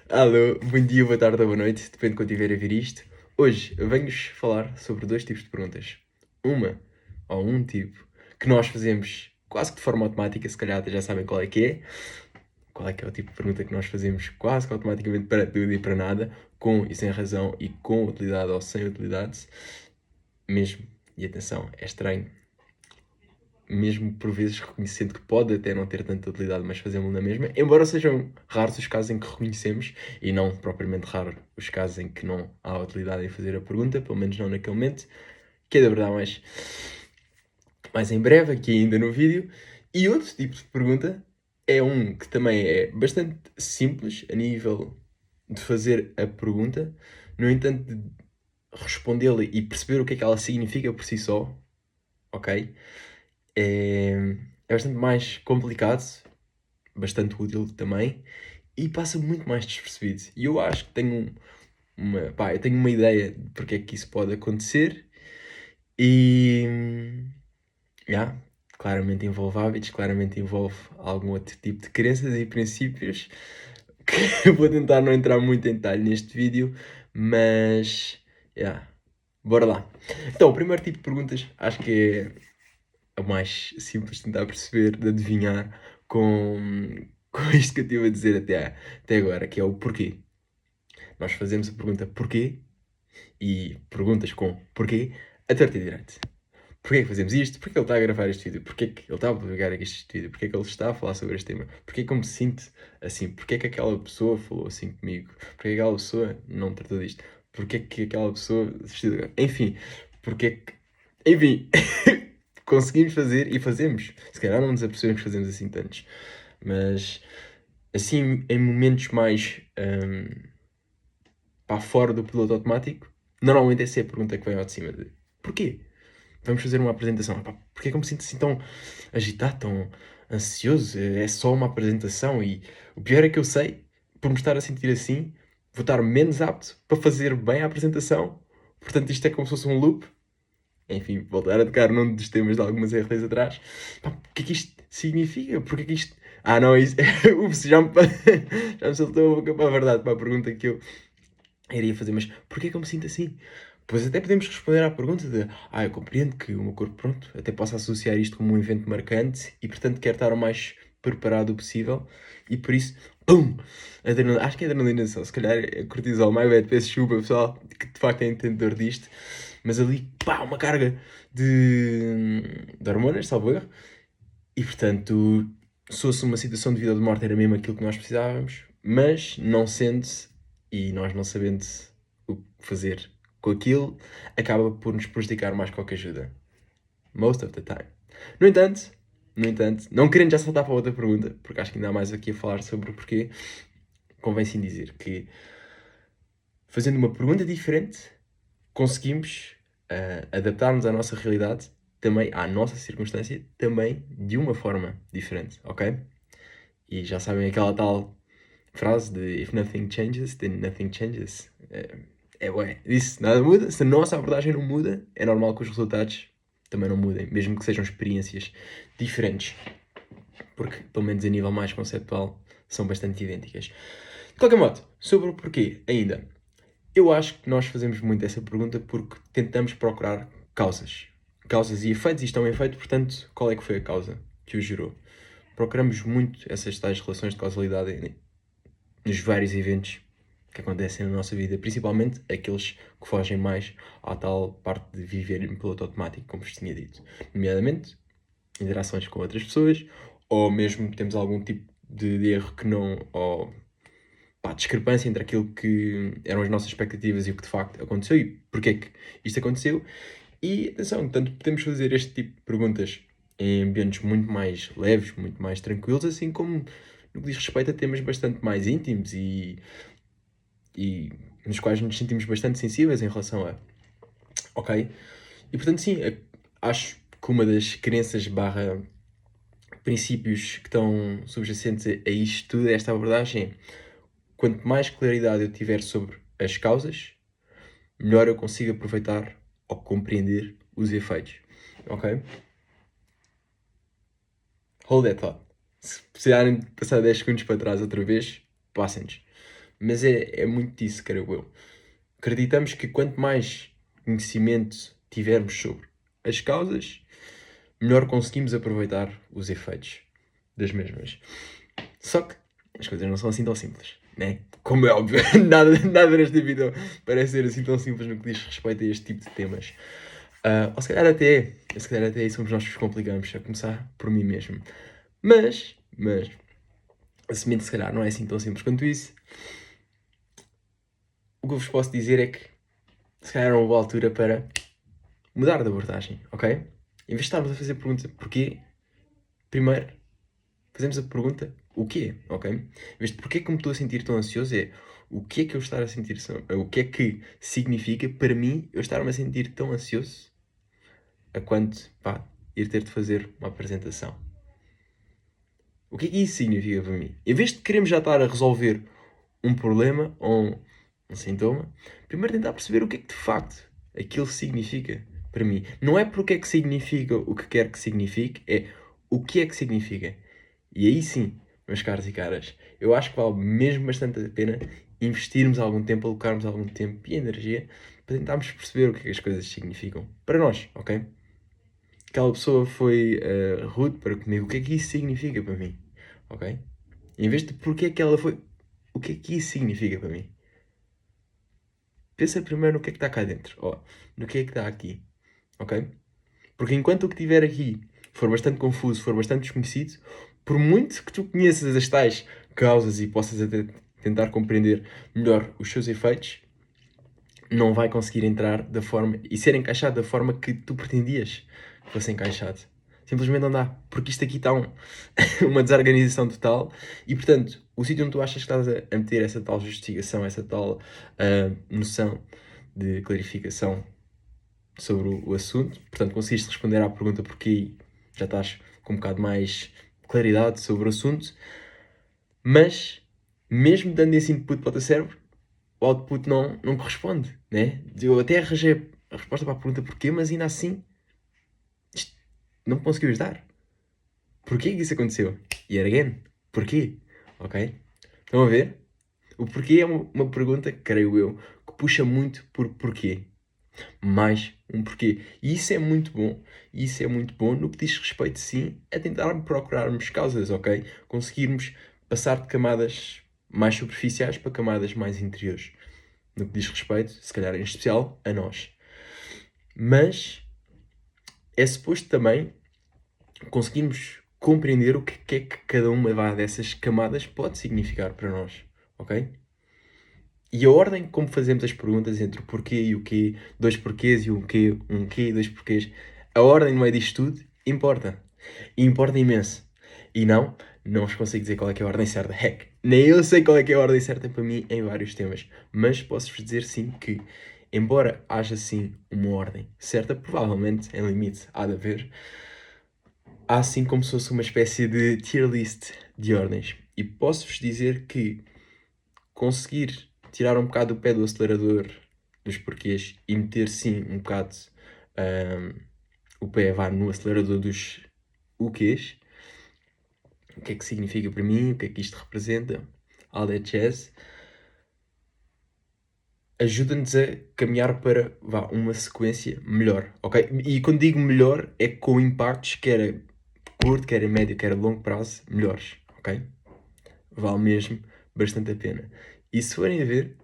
Alô, bom dia, boa tarde ou boa noite, depende de quando tiver a ver isto. Hoje venho-vos falar sobre dois tipos de perguntas. Uma, ou um tipo, que nós fazemos quase que de forma automática, se calhar até já sabem qual é que é. Qual é que é o tipo de pergunta que nós fazemos quase que automaticamente para tudo e para nada, com e sem razão e com utilidade ou sem utilidade. Mesmo, e atenção, é estranho, mesmo por vezes reconhecendo que pode até não ter tanta utilidade, mas fazemos na mesma, embora sejam raros os casos em que reconhecemos, e não propriamente raros os casos em que não há utilidade em fazer a pergunta, pelo menos não naquele momento, que é da verdade mais em breve, aqui ainda no vídeo. E outro tipo de pergunta é um que também é bastante simples a nível de fazer a pergunta, no entanto, de respondê-la e perceber o que é que ela significa por si só, ok? É bastante mais complicado, bastante útil também, e passa muito mais despercebido. E eu acho que tenho eu tenho uma ideia de porque é que isso pode acontecer e, yeah, claramente envolve hábitos, claramente envolve algum outro tipo de crenças e princípios que eu vou tentar não entrar muito em detalhe neste vídeo, mas, yeah, bora lá. Então, o primeiro tipo de perguntas acho que é o mais simples de tentar perceber, de adivinhar com isto que eu estive a dizer até agora, que é o porquê. Nós fazemos a pergunta porquê e perguntas com porquê a torta e direito. Porquê que fazemos isto? Porquê que ele está a gravar este vídeo? Porquê que ele está a publicar este vídeo? Porquê que ele está a falar sobre este tema? Porquê que eu me sinto assim? Porquê que aquela pessoa falou assim comigo? Porquê que aquela pessoa não me tratou disto? Porquê que aquela pessoa desistiu de... Enfim, porquê que... Enfim, conseguimos fazer e fazemos. Se calhar não nos apercebemos que fazemos assim tantos. Mas, assim, em momentos mais fora do piloto automático, normalmente essa é a pergunta que vem ao de cima de porquê? Vamos fazer uma apresentação. Porquê que eu me sinto assim tão agitado, tão ansioso? É só uma apresentação e o pior é que eu sei, por me estar a sentir assim, vou estar menos apto para fazer bem a apresentação. Portanto, isto é como se fosse um loop. Enfim, voltar a tocar num dos temas de algumas RTs atrás. O que é que isto significa? Porquê que isto... Ah, não, isso... Ups, já me saltou a boca para a verdade, para a pergunta que eu iria fazer. Mas porquê que eu me sinto assim? Pois até podemos responder à pergunta de eu compreendo que o meu corpo, pronto, até possa associar isto como um evento marcante e, portanto, quero estar o mais preparado possível e, por isso, pum! Adrenalina, acho que é adrenalina só, se calhar é cortisol, my bad, peço desculpa, pessoal, que de facto é entendedor disto, mas ali, pá, uma carga de hormonas, salvo erro, e, portanto, se fosse uma situação de vida ou de morte era mesmo aquilo que nós precisávamos, mas não sendo, e nós não sabendo o que fazer com aquilo, acaba por nos prejudicar mais que qualquer ajuda. Most of the time. No entanto, não querendo já saltar para outra pergunta, porque acho que ainda há mais aqui a falar sobre o porquê, convém sim dizer que, fazendo uma pergunta diferente, conseguimos adaptar-nos à nossa realidade, também à nossa circunstância, também de uma forma diferente, ok? E já sabem aquela tal frase de If nothing changes, then nothing changes. Ué, isso, nada muda. Se a nossa abordagem não muda, é normal que os resultados também não mudem, mesmo que sejam experiências diferentes. Porque, pelo menos a nível mais conceptual, são bastante idênticas. De qualquer modo, sobre o porquê, ainda. Eu acho que nós fazemos muito essa pergunta porque tentamos procurar causas. Causas e efeitos, e estão em efeito, portanto, qual é que foi a causa que o gerou? Procuramos muito essas tais relações de causalidade nos vários eventos que acontecem na nossa vida, principalmente aqueles que fogem mais à tal parte de viver em piloto automático, como vos tinha dito. Nomeadamente, interações com outras pessoas, ou mesmo temos algum tipo de erro que não... ou discrepância entre aquilo que eram as nossas expectativas e o que de facto aconteceu e porque é que isto aconteceu. E atenção, tanto podemos fazer este tipo de perguntas em ambientes muito mais leves, muito mais tranquilos, assim como no que diz respeito a temas bastante mais íntimos e nos quais nos sentimos bastante sensíveis em relação a. Ok? E portanto, sim, acho que uma das crenças barra princípios que estão subjacentes a isto tudo, a esta abordagem, é quanto mais claridade eu tiver sobre as causas, melhor eu consigo aproveitar ou compreender os efeitos. Ok? Hold that thought. Se precisarem de passar 10 segundos para trás outra vez, passem-nos. Mas é muito disso, creio eu. Acreditamos que quanto mais conhecimento tivermos sobre as causas, melhor conseguimos aproveitar os efeitos das mesmas. Só que as coisas não são assim tão simples, né? Como é óbvio, nada nesta vida parece ser assim tão simples no que diz respeito a este tipo de temas. Ou se calhar até somos nós que os complicamos, a começar por mim mesmo. Mas, assumindo que se calhar não é assim tão simples quanto isso, o que eu vos posso dizer é que se calhar era uma boa altura para mudar de abordagem, ok? Em vez de estarmos a fazer perguntas porquê, primeiro fazemos a pergunta o quê, ok? Em vez de porquê que me estou a sentir tão ansioso, é o que é que eu estar a sentir, o que é que significa para mim eu estar-me a sentir tão ansioso a quanto, pá, ir ter de fazer uma apresentação. O que é que isso significa para mim? Em vez de queremos já estar a resolver um problema ou um sintoma, primeiro tentar perceber o que é que de facto aquilo significa para mim. Não é porque é que significa o que quer que signifique, é o que é que significa. E aí sim, meus caros e caras, eu acho que vale mesmo bastante a pena investirmos algum tempo, alocarmos algum tempo e energia para tentarmos perceber o que é que as coisas significam para nós, ok? Aquela pessoa foi rude para comigo, o que é que isso significa para mim, ok? Em vez de porque é que ela foi, o que é que isso significa para mim? Pensa primeiro no que é que está cá dentro, ó, no que é que está aqui, ok? Porque enquanto o que tiver aqui for bastante confuso, for bastante desconhecido, por muito que tu conheças as tais causas e possas até tentar compreender melhor os seus efeitos, não vai conseguir entrar da forma e ser encaixado da forma que tu pretendias que fosse encaixado. Simplesmente não dá, porque isto aqui está uma desorganização total e, portanto, o sítio onde tu achas que estás a meter essa tal justificação, essa tal noção de clarificação sobre o assunto, portanto, conseguiste responder à pergunta porquê, já estás com um bocado mais claridade sobre o assunto, mas mesmo dando esse input para o teu cérebro, o output não corresponde, né? Eu até arranjei a resposta para a pergunta porquê, mas ainda assim isto não conseguiu dar. Porquê que isso aconteceu? E again, porquê? Ok? Estão a ver? O porquê é uma pergunta, creio eu, que puxa muito por porquê. Mais um porquê. E isso é muito bom. E isso é muito bom no que diz respeito, sim, a tentar procurarmos causas, ok? Conseguirmos passar de camadas mais superficiais para camadas mais interiores. No que diz respeito, se calhar em especial, a nós. Mas é suposto também conseguirmos compreender o que é que cada uma dessas camadas pode significar para nós, ok? E a ordem como fazemos as perguntas entre o porquê e o quê, dois porquês e um quê e dois porquês, a ordem no meio disto tudo importa. E importa imenso. E não vos consigo dizer qual é que é a ordem certa. Heck, nem eu sei qual é que é a ordem certa para mim em vários temas. Mas posso-vos dizer sim que, embora haja sim uma ordem certa, provavelmente, em limite, há de haver, há assim como se fosse uma espécie de tier list de ordens. E posso-vos dizer que conseguir tirar um bocado o pé do acelerador dos porquês e meter sim um bocado o pé vá no acelerador dos o quês, o que é que significa para mim, o que é que isto representa, all that jazz, ajuda-nos a caminhar para vá, uma sequência melhor, ok? E quando digo melhor é com impactos quer a curto, quer a médio, quer a longo prazo, melhores, ok? Vale mesmo bastante a pena. E se forem a ver,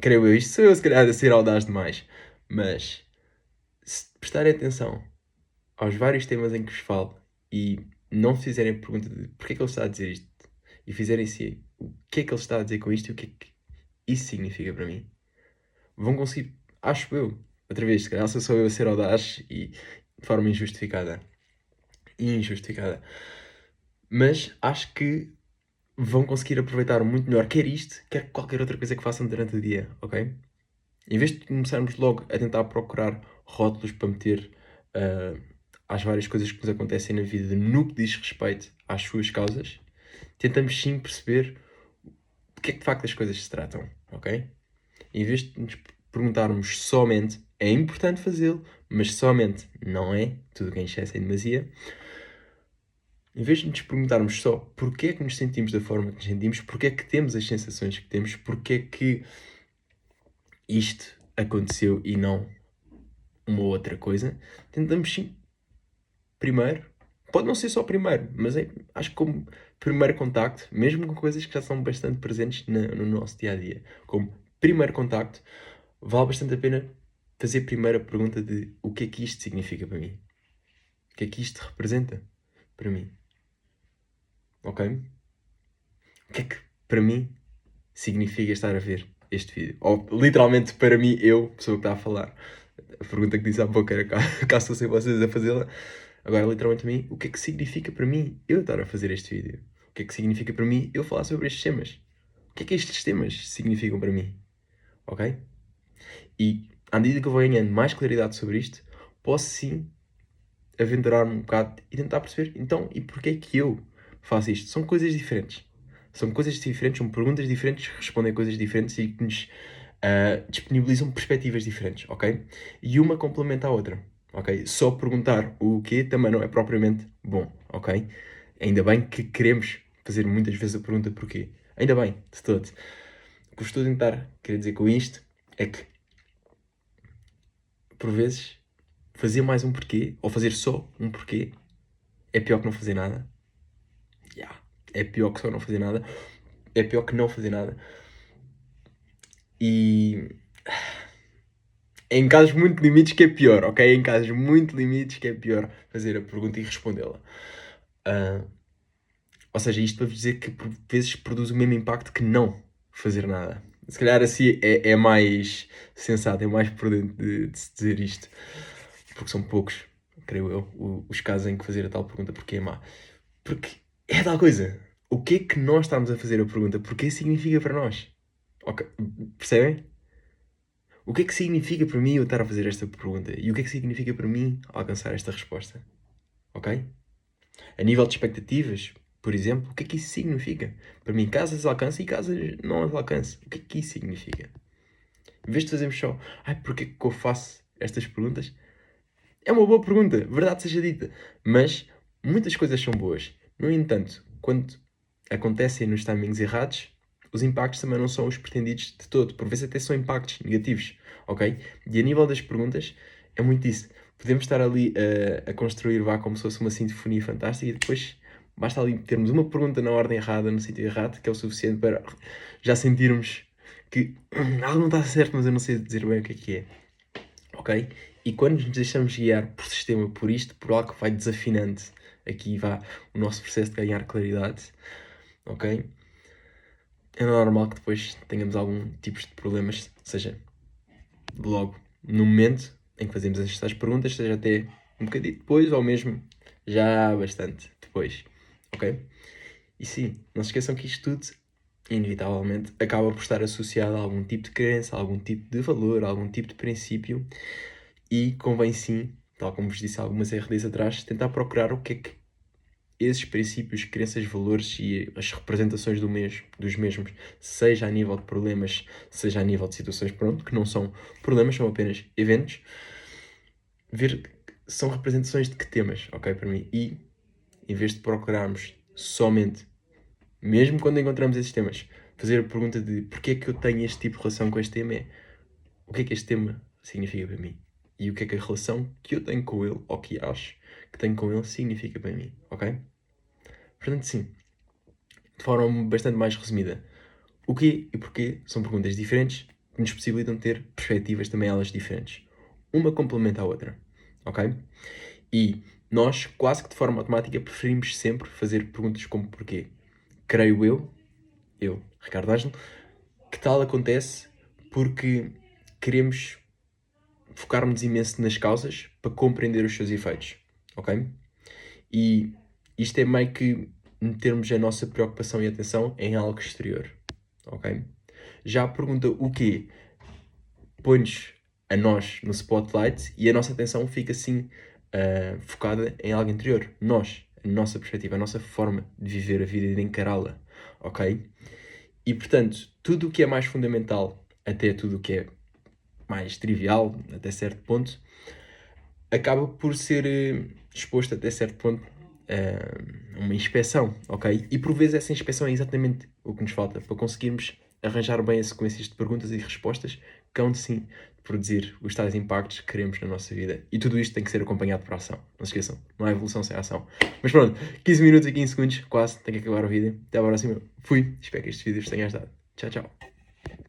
creio eu, isto sou eu se calhar a ser audaz demais, mas se prestarem atenção aos vários temas em que vos falo e não fizerem a pergunta de porque é que ele está a dizer isto e fizerem-se o que é que ele está a dizer com isto e o que é que isso significa para mim, vão conseguir, acho eu, outra vez, se calhar sou eu a ser audaz e de forma injustificada. Injustificada. Mas acho que vão conseguir aproveitar muito melhor, quer isto, quer qualquer outra coisa que façam durante o dia, ok? Em vez de começarmos logo a tentar procurar rótulos para meter às várias coisas que nos acontecem na vida no que diz respeito às suas causas, tentamos sim perceber do que é que de facto as coisas se tratam, ok? Em vez de nos perguntarmos somente, é importante fazê-lo, mas somente não é, tudo que em excesso é demasia, em vez de nos perguntarmos só porque é que nos sentimos da forma que nos sentimos, porque é que temos as sensações que temos, porque é que isto aconteceu e não uma outra coisa, tentamos sim, primeiro, pode não ser só primeiro, mas acho que como primeiro contacto, mesmo com coisas que já são bastante presentes no nosso dia a dia, como primeiro contacto, vale bastante a pena fazer primeiro a pergunta de o que é que isto significa para mim? O que é que isto representa para mim? Ok? O que é que para mim significa estar a ver este vídeo? Ou literalmente para mim, eu, pessoa que está a falar. A pergunta que disse há pouco era caso fossem vocês a fazê-la. Agora, literalmente a mim, o que é que significa para mim eu estar a fazer este vídeo? O que é que significa para mim eu falar sobre estes temas? O que é que estes temas significam para mim? Ok? E à medida que eu vou ganhando mais claridade sobre isto, posso sim aventurar-me um bocado e tentar perceber, então, e porquê é que eu faço isto? São coisas diferentes. São coisas diferentes, são perguntas diferentes, respondem a coisas diferentes e que nos disponibilizam perspectivas diferentes, ok? E uma complementa a outra, ok? Só perguntar o quê também não é propriamente bom, ok? Ainda bem que queremos fazer muitas vezes a pergunta porquê. Ainda bem, de todo. O que eu estou a tentar querer dizer com isto é que, por vezes, fazer mais um porquê, ou fazer só um porquê, é pior que não fazer nada. Yeah. É pior que só não fazer nada. É pior que não fazer nada. E em casos muito limites que é pior, ok? Em casos muito limites que é pior fazer a pergunta e respondê-la. Ou seja, isto para vos dizer que por vezes produz o mesmo impacto que não fazer nada. Se calhar assim é mais sensato, é mais prudente de se dizer isto. Porque são poucos, creio eu, os casos em que fazer a tal pergunta porque é má. Porque é tal coisa. O que é que nós estamos a fazer a pergunta? Porque significa para nós? Ok, percebem? O que é que significa para mim eu estar a fazer esta pergunta? E o que é que significa para mim alcançar esta resposta? Ok? A nível de expectativas, por exemplo, o que é que isso significa? Para mim, casas alcança e casas não as alcança. O que é que isso significa? Em vez de fazermos só, porquê que eu faço estas perguntas? É uma boa pergunta, verdade seja dita. Mas muitas coisas são boas. No entanto, quando acontecem nos timings errados, os impactos também não são os pretendidos de todo. Por vezes até são impactos negativos, ok? E a nível das perguntas, é muito isso. Podemos estar ali a construir, vá, como se fosse uma sinfonia fantástica e depois basta ali termos uma pergunta na ordem errada, no sítio errado, que é o suficiente para já sentirmos que algo não está certo, mas eu não sei dizer bem o que é. Ok? E quando nos deixamos guiar por sistema, por isto, por algo que vai desafinando aqui, vá, o nosso processo de ganhar claridade, ok? É normal que depois tenhamos algum tipo de problemas, seja logo no momento em que fazemos estas perguntas, seja até um bocadinho depois ou mesmo já bastante depois, ok? E sim, não se esqueçam que isto tudo, inevitavelmente, acaba por estar associado a algum tipo de crença, a algum tipo de valor, a algum tipo de princípio e convém sim, tal como vos disse algumas RDs atrás, tentar procurar o que é que esses princípios, crenças, valores e as representações dos mesmos, seja a nível de problemas, seja a nível de situações, pronto, que não são problemas, são apenas eventos, ver são representações de que temas, ok, para mim. E, em vez de procurarmos somente, mesmo quando encontramos esses temas, fazer a pergunta de porquê é que eu tenho este tipo de relação com este tema é o que é que este tema significa para mim? E o que é que a relação que eu tenho com ele, ou que acho que tenho com ele, significa para mim, ok? Portanto, sim, de forma bastante mais resumida, o quê e porquê são perguntas diferentes que nos possibilitam ter perspectivas também elas diferentes. Uma complementa a outra, ok? E nós, quase que de forma automática, preferimos sempre fazer perguntas como porquê. Creio eu, Ricardo Ângelo, que tal acontece porque queremos focarmos imenso nas causas para compreender os seus efeitos, ok? E isto é meio que metermos a nossa preocupação e atenção em algo exterior, ok? Já a pergunta o quê põe-nos a nós no spotlight e a nossa atenção fica assim focada em algo interior. Nós, a nossa perspectiva, a nossa forma de viver a vida e de encará-la, ok? E portanto, tudo o que é mais fundamental, até tudo o que é mais trivial, até certo ponto, acaba por ser exposto até certo ponto uma inspeção, ok? E por vezes essa inspeção é exatamente o que nos falta para conseguirmos arranjar bem as sequências de perguntas e respostas que hão de sim produzir os tais impactos que queremos na nossa vida. E tudo isto tem que ser acompanhado por ação. Não se esqueçam, não há evolução sem ação. Mas pronto, 15 minutos e 15 segundos, quase, tenho que acabar o vídeo. Até à próxima. Fui. Espero que estes vídeos tenham ajudado. Tchau, tchau.